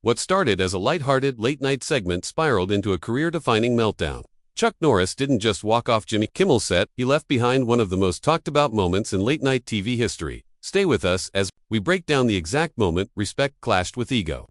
What started as a lighthearted late-night segment spiraled into a career-defining meltdown. Chuck Norris didn't just walk off Jimmy Kimmel's set, he left behind one of the most talked-about moments in late-night TV history. Stay with us as we break down the exact moment respect clashed with ego,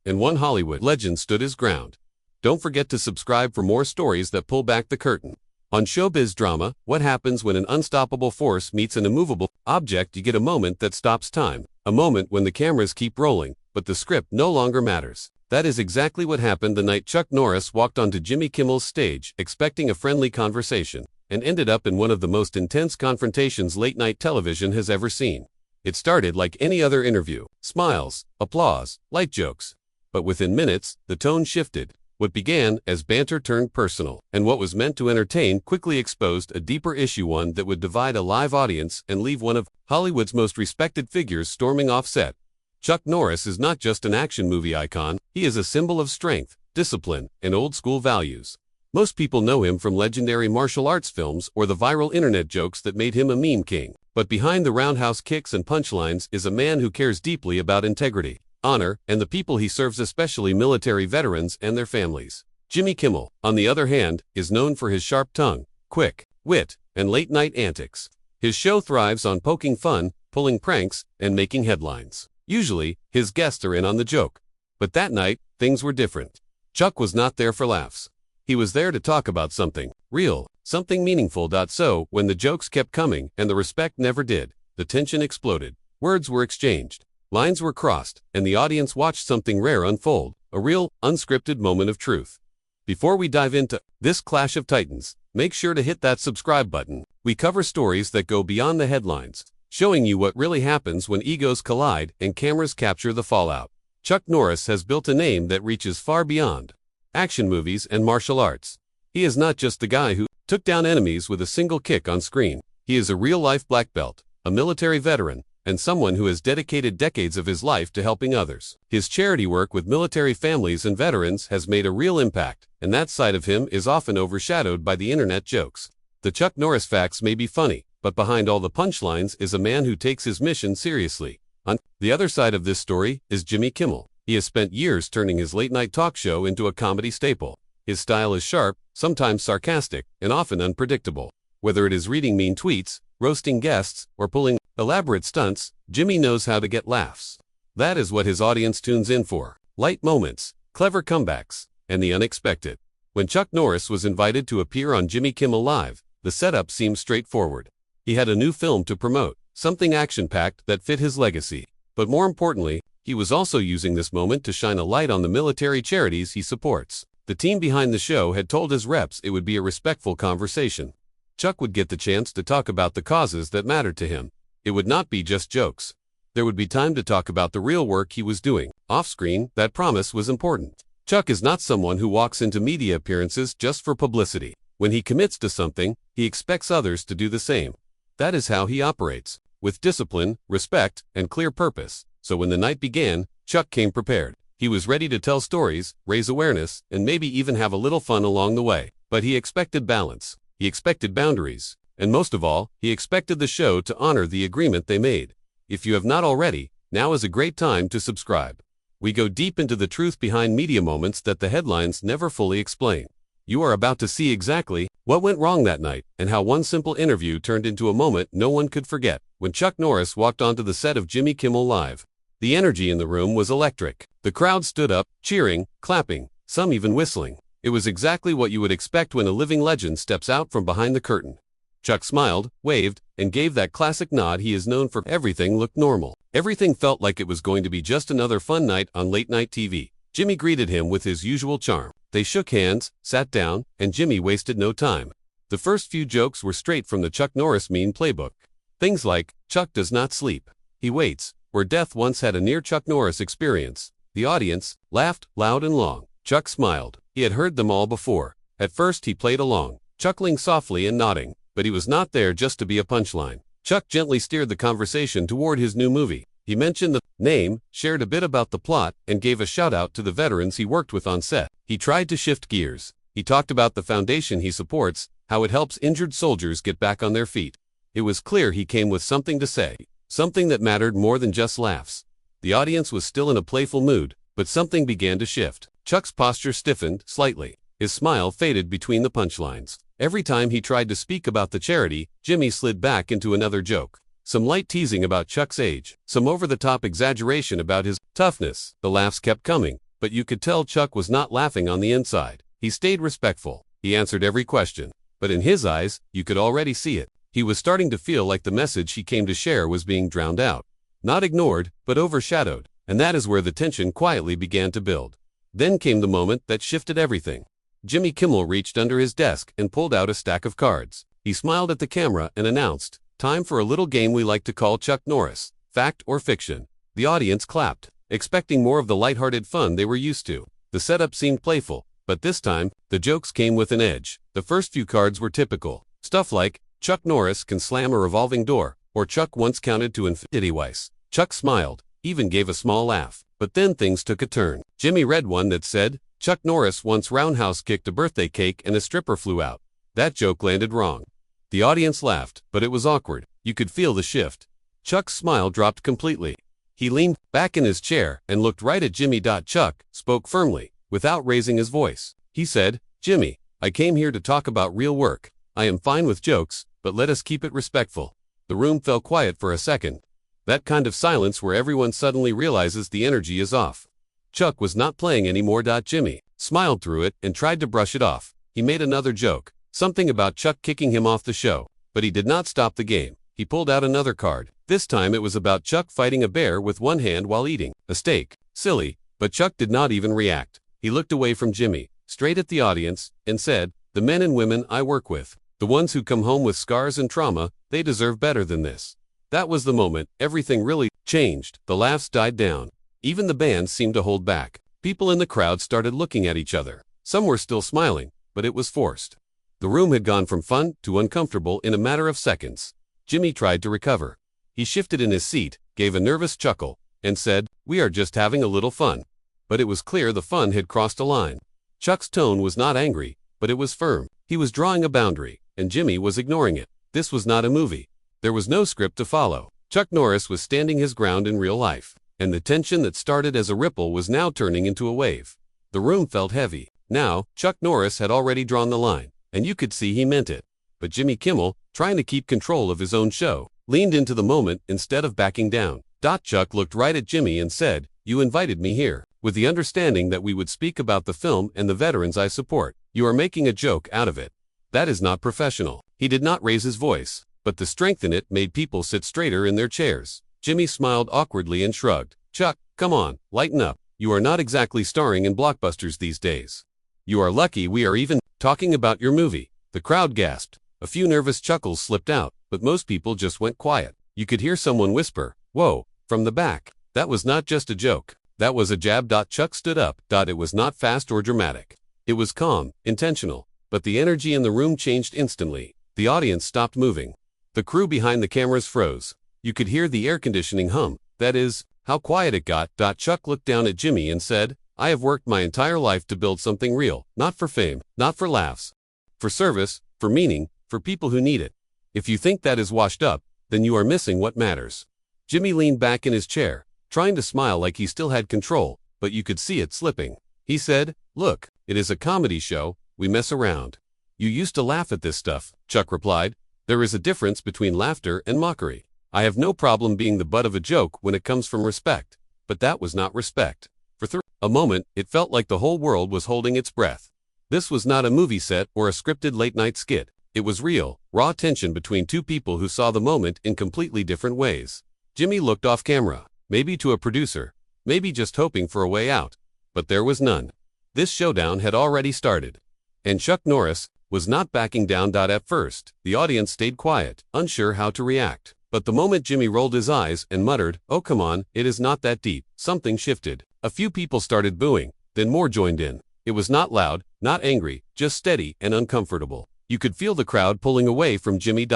and one Hollywood legend stood his ground. Don't forget to subscribe for more stories that pull back the curtain. On showbiz drama, what happens when an unstoppable force meets an immovable object? You get a moment that stops time, a moment when the cameras keep rolling, but the script no longer matters. That is exactly what happened the night Chuck Norris walked onto Jimmy Kimmel's stage, expecting a friendly conversation, and ended up in one of the most intense confrontations late-night television has ever seen. It started like any other interview: smiles, applause, light jokes. But within minutes, the tone shifted. What began as banter turned personal, and what was meant to entertain quickly exposed a deeper issue, one that would divide a live audience and leave one of Hollywood's most respected figures storming off set. Chuck Norris is not just an action movie icon, he is a symbol of strength, discipline, and old-school values. Most people know him from legendary martial arts films or the viral internet jokes that made him a meme king. But behind the roundhouse kicks and punchlines is a man who cares deeply about integrity, honor, and the people he serves, especially military veterans and their families. Jimmy Kimmel, on the other hand, is known for his sharp tongue, quick wit, and late-night antics. His show thrives on poking fun, pulling pranks, and making headlines. Usually, his guests are in on the joke. But that night, things were different. Chuck was not there for laughs. He was there to talk about something real, something meaningful. So, when the jokes kept coming and the respect never did, the tension exploded. Words were exchanged, lines were crossed, and the audience watched something rare unfold, a real, unscripted moment of truth. Before we dive into this clash of titans, make sure to hit that subscribe button. We cover stories that go beyond the headlines, showing you what really happens when egos collide and cameras capture the fallout. Chuck Norris has built a name that reaches far beyond action movies and martial arts. He is not just the guy who took down enemies with a single kick on screen. He is a real-life black belt, a military veteran, and someone who has dedicated decades of his life to helping others. His charity work with military families and veterans has made a real impact, and that side of him is often overshadowed by the internet jokes. The Chuck Norris facts may be funny, but behind all the punchlines is a man who takes his mission seriously. On the other side of this story is Jimmy Kimmel. He has spent years turning his late-night talk show into a comedy staple. His style is sharp, sometimes sarcastic, and often unpredictable. Whether it is reading mean tweets, roasting guests, or pulling elaborate stunts, Jimmy knows how to get laughs. That is what his audience tunes in for: light moments, clever comebacks, and the unexpected. When Chuck Norris was invited to appear on Jimmy Kimmel Live, the setup seemed straightforward. He had a new film to promote, something action-packed that fit his legacy. But more importantly, he was also using this moment to shine a light on the military charities he supports. The team behind the show had told his reps it would be a respectful conversation. Chuck would get the chance to talk about the causes that mattered to him. It would not be just jokes. There would be time to talk about the real work he was doing. Off-screen, that promise was important. Chuck is not someone who walks into media appearances just for publicity. When he commits to something, he expects others to do the same. That is how he operates, with discipline, respect, and clear purpose. So when the night began, Chuck came prepared. He was ready to tell stories, raise awareness, and maybe even have a little fun along the way. But he expected balance. He expected boundaries. And most of all, he expected the show to honor the agreement they made. If you have not already, now is a great time to subscribe. We go deep into the truth behind media moments that the headlines never fully explain. You are about to see exactly what went wrong that night, and how one simple interview turned into a moment no one could forget. When Chuck Norris walked onto the set of Jimmy Kimmel Live, the energy in the room was electric. The crowd stood up, cheering, clapping, some even whistling. It was exactly what you would expect when a living legend steps out from behind the curtain. Chuck smiled, waved, and gave that classic nod he is known for. Everything looked normal. Everything felt like it was going to be just another fun night on late-night TV. Jimmy greeted him with his usual charm. They shook hands, sat down, and Jimmy wasted no time. The first few jokes were straight from the Chuck Norris meme playbook. Things like, Chuck does not sleep, he waits, where death once had a near Chuck Norris experience. The audience laughed loud and long. Chuck smiled. He had heard them all before. At first he played along, chuckling softly and nodding, but he was not there just to be a punchline. Chuck gently steered the conversation toward his new movie. He mentioned the name, shared a bit about the plot, and gave a shout-out to the veterans he worked with on set. He tried to shift gears. He talked about the foundation he supports, how it helps injured soldiers get back on their feet. It was clear he came with something to say, something that mattered more than just laughs. The audience was still in a playful mood, But something began to shift. Chuck's posture stiffened slightly. His smile faded between the punchlines. Every time he tried to speak about the charity, Jimmy slid back into another joke. Some light teasing about Chuck's age, some over-the-top exaggeration about his toughness. The laughs kept coming, but you could tell Chuck was not laughing on the inside. He stayed respectful. He answered every question. But in his eyes, you could already see it. He was starting to feel like the message he came to share was being drowned out. Not ignored, but overshadowed. And that is where the tension quietly began to build. Then came the moment that shifted everything. Jimmy Kimmel reached under his desk and pulled out a stack of cards. He smiled at the camera and announced, "Time for a little game we like to call Chuck Norris, fact or fiction." The audience clapped, expecting more of the lighthearted fun they were used to. The setup seemed playful, but this time, the jokes came with an edge. The first few cards were typical. Stuff like, Chuck Norris can slam a revolving door, or Chuck once counted to infinity twice. Chuck smiled, even gave a small laugh. But then things took a turn. Jimmy read one that said, Chuck Norris once roundhouse kicked a birthday cake and a stripper flew out. That joke landed wrong. The audience laughed, but it was awkward. You could feel the shift. Chuck's smile dropped completely. He leaned back in his chair and looked right at Jimmy. Chuck spoke firmly, without raising his voice. He said, "Jimmy, I came here to talk about real work. I am fine with jokes, but let us keep it respectful." The room fell quiet for a second. That kind of silence where everyone suddenly realizes the energy is off. Chuck was not playing anymore. Jimmy smiled through it and tried to brush it off. He made another joke, something about Chuck kicking him off the show. But he did not stop the game. He pulled out another card. This time it was about Chuck fighting a bear with one hand while eating a steak. Silly, but Chuck did not even react. He looked away from Jimmy, straight at the audience, and said, "The men and women I work with, the ones who come home with scars and trauma, they deserve better than this." That was the moment everything really changed. The laughs died down. Even the band seemed to hold back. People in the crowd started looking at each other. Some were still smiling, but it was forced. The room had gone from fun to uncomfortable in a matter of seconds. Jimmy tried to recover. He shifted in his seat, gave a nervous chuckle, and said, "We are just having a little fun." But it was clear the fun had crossed a line. Chuck's tone was not angry, but it was firm. He was drawing a boundary, and Jimmy was ignoring it. This was not a movie. There was no script to follow. Chuck Norris was standing his ground in real life, and the tension that started as a ripple was now turning into a wave. The room felt heavy. Now, Chuck Norris had already drawn the line, and you could see he meant it. But Jimmy Kimmel, trying to keep control of his own show, leaned into the moment instead of backing down. Chuck looked right at Jimmy and said, "You invited me here, with the understanding that we would speak about the film and the veterans I support. You are making a joke out of it. That is not professional." He did not raise his voice, but the strength in it made people sit straighter in their chairs. Jimmy smiled awkwardly and shrugged. "Chuck, come on, lighten up. You are not exactly starring in blockbusters these days. You are lucky we are even talking about your movie." The crowd gasped. A few nervous chuckles slipped out, but most people just went quiet. You could hear someone whisper, "Whoa," from the back. That was not just a joke. That was a jab. Chuck stood up. It was not fast or dramatic. It was calm, intentional, but the energy in the room changed instantly. The audience stopped moving. The crew behind the cameras froze. You could hear the air conditioning hum. That is, how quiet it got. Chuck looked down at Jimmy and said, "I have worked my entire life to build something real, not for fame, not for laughs. For service, for meaning, for people who need it. If you think that is washed up, then you are missing what matters." Jimmy leaned back in his chair, trying to smile like he still had control, but you could see it slipping. He said, "Look, it is a comedy show, we mess around." "You used to laugh at this stuff," Chuck replied. "There is a difference between laughter and mockery. I have no problem being the butt of a joke when it comes from respect, but that was not respect." For a moment, it felt like the whole world was holding its breath. This was not a movie set or a scripted late-night skit. It was real, raw tension between two people who saw the moment in completely different ways. Jimmy looked off camera, maybe to a producer, maybe just hoping for a way out. But there was none. This showdown had already started. And Chuck Norris was not backing down. At first, the audience stayed quiet, unsure how to react. But the moment Jimmy rolled his eyes and muttered, "Oh come on, it is not that deep," something shifted. A few people started booing, then more joined in. It was not loud, not angry, just steady and uncomfortable. You could feel the crowd pulling away from Jimmy.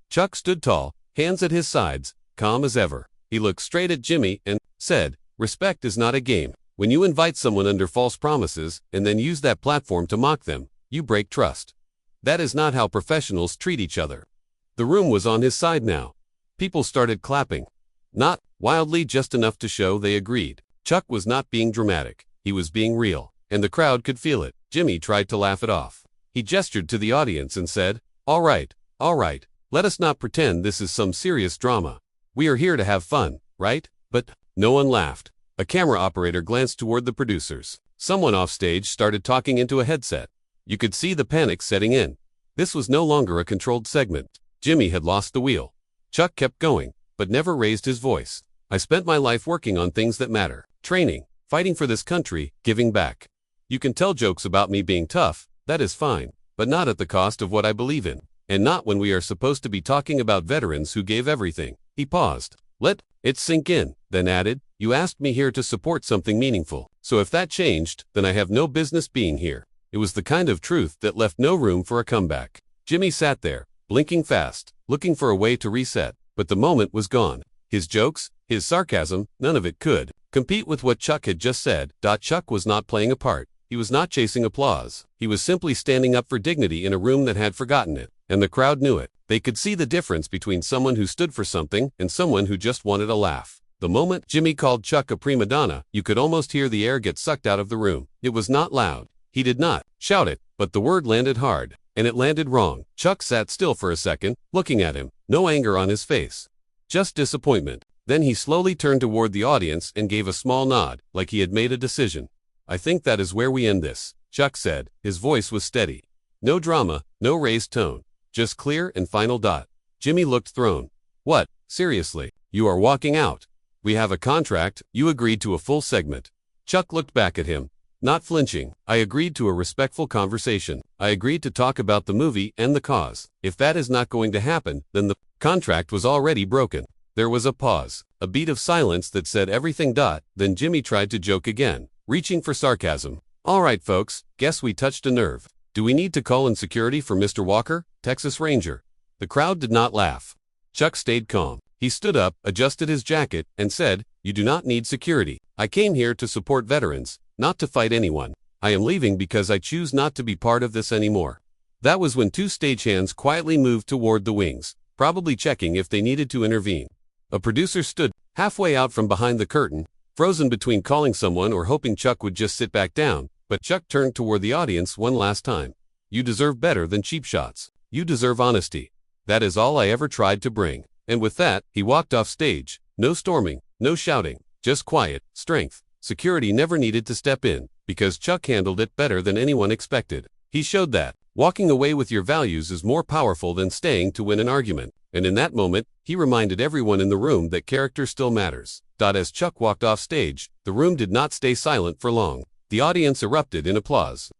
Chuck stood tall, hands at his sides, calm as ever. He looked straight at Jimmy and said, "Respect is not a game. When you invite someone under false promises and then use that platform to mock them, you break trust. That is not how professionals treat each other." The room was on his side now. People started clapping. Not wildly, just enough to show they agreed. Chuck was not being dramatic, he was being real, and the crowd could feel it. Jimmy tried to laugh it off. He gestured to the audience and said, all right, let us not pretend this is some serious drama. We are here to have fun, right? But no one laughed. A camera operator glanced toward the producers. Someone off stage started talking into a headset. You could see the panic setting in. This was no longer a controlled segment. Jimmy had lost the wheel. Chuck kept going, but never raised his voice. I spent my life working on things that matter. Training, fighting for this country, giving back. You can tell jokes about me being tough, that is fine, but not at the cost of what I believe in. And not when we are supposed to be talking about veterans who gave everything. He paused. Let it sink in, then added, you asked me here to support something meaningful. So if that changed, then I have no business being here. It was the kind of truth that left no room for a comeback. Jimmy sat there, blinking fast, looking for a way to reset. But the moment was gone. His jokes, his sarcasm, none of it could compete with what Chuck had just said. Chuck was not playing a part. He was not chasing applause. He was simply standing up for dignity in a room that had forgotten it. And the crowd knew it. They could see the difference between someone who stood for something and someone who just wanted a laugh. The moment Jimmy called Chuck a prima donna, you could almost hear the air get sucked out of the room. It was not loud. He did not shout it, but the word landed hard. And it landed wrong. Chuck sat still for a second, looking at him. No anger on his face. Just disappointment. Then he slowly turned toward the audience and gave a small nod, like he had made a decision. I think that is where we end this, Chuck said. His voice was steady. No drama, no raised tone. Just clear and final. Jimmy looked thrown. What? Seriously? You are walking out? We have a contract. You agreed to a full segment. Chuck looked back at him, not flinching. I agreed to a respectful conversation. I agreed to talk about the movie and the cause. If that is not going to happen, then the contract was already broken. There was a pause, a beat of silence that said everything. Then Jimmy tried to joke again, reaching for sarcasm. All right, folks, guess we touched a nerve. Do we need to call in security for Mr. Walker, Texas Ranger? The crowd did not laugh. Chuck stayed calm. He stood up, adjusted his jacket, and said, you do not need security. I came here to support veterans, not to fight anyone. I am leaving because I choose not to be part of this anymore. That was when two stagehands quietly moved toward the wings, probably checking if they needed to intervene. A producer stood halfway out from behind the curtain, frozen between calling someone or hoping Chuck would just sit back down, but Chuck turned toward the audience one last time. You deserve better than cheap shots. You deserve honesty. That is all I ever tried to bring. And with that, he walked off stage. No storming, no shouting, just quiet, strength. Security never needed to step in, because Chuck handled it better than anyone expected. He showed that walking away with your values is more powerful than staying to win an argument. And in that moment, he reminded everyone in the room that character still matters. As Chuck walked off stage, the room did not stay silent for long. The audience erupted in applause.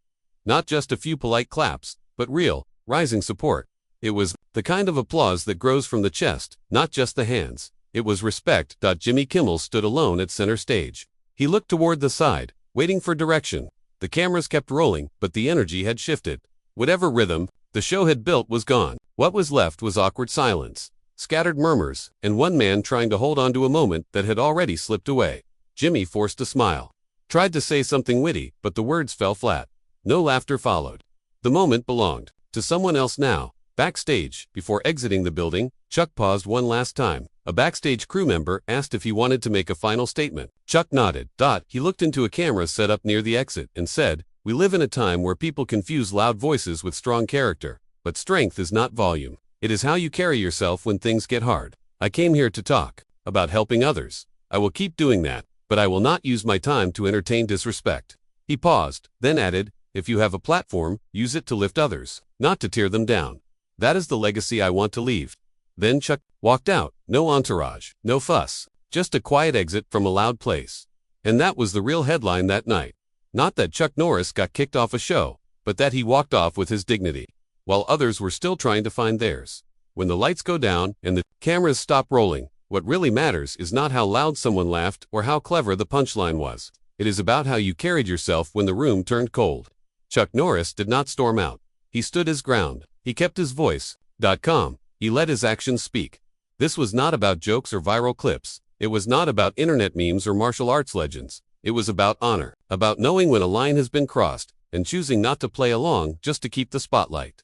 Not just a few polite claps, but real, rising support. It was the kind of applause that grows from the chest, not just the hands. It was respect. Jimmy Kimmel stood alone at center stage. He looked toward the side, waiting for direction. The cameras kept rolling, but the energy had shifted. Whatever rhythm the show had built was gone. What was left was awkward silence, scattered murmurs, and one man trying to hold on to a moment that had already slipped away. Jimmy forced a smile. Tried to say something witty, but the words fell flat. No laughter followed. The moment belonged to someone else now. Backstage, before exiting the building, Chuck paused one last time. A backstage crew member asked if he wanted to make a final statement. Chuck nodded. He looked into a camera set up near the exit and said, we live in a time where people confuse loud voices with strong character. But strength is not volume. It is how you carry yourself when things get hard. I came here to talk about helping others. I will keep doing that, but I will not use my time to entertain disrespect. He paused, then added, if you have a platform, use it to lift others, not to tear them down. That is the legacy I want to leave. Then Chuck walked out. No entourage, no fuss, just a quiet exit from a loud place. And that was the real headline that night. Not that Chuck Norris got kicked off a show, but that he walked off with his dignity, while others were still trying to find theirs. When the lights go down and the cameras stop rolling, what really matters is not how loud someone laughed or how clever the punchline was. It is about how you carried yourself when the room turned cold. Chuck Norris did not storm out. He stood his ground. He kept his voice. He let his actions speak. This was not about jokes or viral clips. It was not about internet memes or martial arts legends. It was about honor, about knowing when a line has been crossed, and choosing not to play along just to keep the spotlight.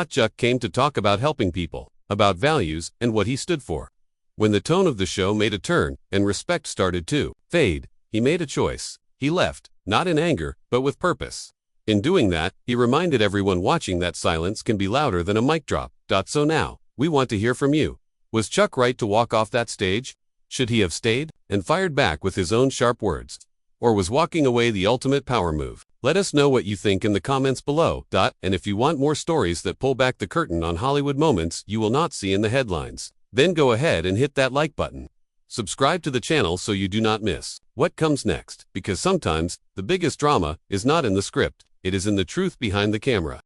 Chuck came to talk about helping people, about values, and what he stood for. When the tone of the show made a turn, and respect started to fade, he made a choice. He left, not in anger, but with purpose. In doing that, he reminded everyone watching that silence can be louder than a mic drop. So now, we want to hear from you. Was Chuck right to walk off that stage? Should he have stayed and fired back with his own sharp words? Or was walking away the ultimate power move? Let us know what you think in the comments below. And if you want more stories that pull back the curtain on Hollywood moments you will not see in the headlines, then go ahead and hit that like button. Subscribe to the channel so you do not miss what comes next, because sometimes the biggest drama is not in the script, it is in the truth behind the camera.